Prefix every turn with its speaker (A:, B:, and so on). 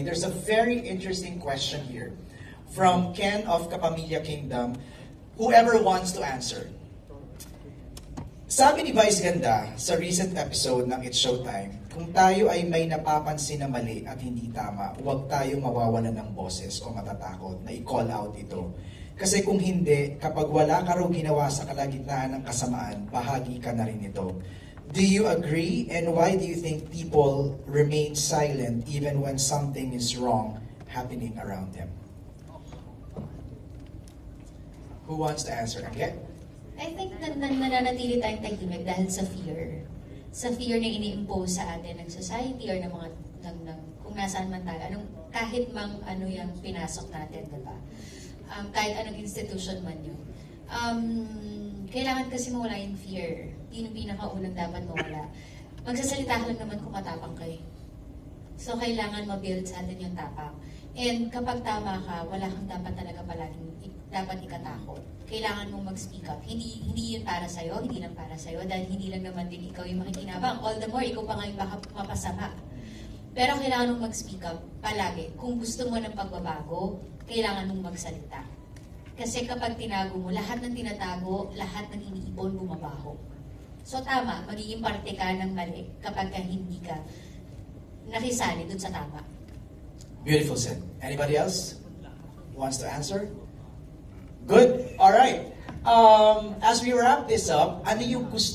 A: there's a very interesting question here from Ken of Kapamilya Kingdom. Whoever wants to answer. Sabi ni Vice Ganda sa recent episode ng It's Showtime, kung tayo ay may napapansin na mali at hindi tama, huwag tayong mawawalan ng boses o matatakot na i-call out ito. Kasi kung hindi, kapag wala ka raw ginawa sa kalagitnaan ng kasamaan, bahagi ka na rin ito. Do you agree? And why do you think people remain silent even when something is wrong happening around them? Who wants to answer? Okay?
B: I think nananatili tayong tahimik dahil sa fear. Sa fear na ini-impose sa atin ng society or ng mga kung nasaan man tayo, kahit mang ano yung pinasok natin, diba? Kahit anong institution man yun. Kailangan kasi mawala yung fear. Yun yung pinakaunang dapat mawala. Magsasalita ka lang naman kung matapang kayo. So, kailangan ma-build sa atin yung tapang. And kapag tama ka, wala kang dapat talaga palaging dapat ikatakot. Kailangan mong mag-speak up. Hindi yun para sa'yo, hindi lang para sa'yo, dahil hindi lang naman din ikaw yung makikinabang. All the more, ikaw pa nga yung baka mapasama. Pero kailangan mong mag-speak up palagi. Kung gusto mo ng pagbabago, kailangan mong magsalita. Kasi kapag tinago mo, lahat ng tinatago, lahat ng iniipon, bumabaho. So tama, magiging parte ka ng mali kapag hindi ka nakisali dun sa tama.
A: Beautiful said. Anybody else wants to answer? Good. All right. As we wrap this up, ano yung gusto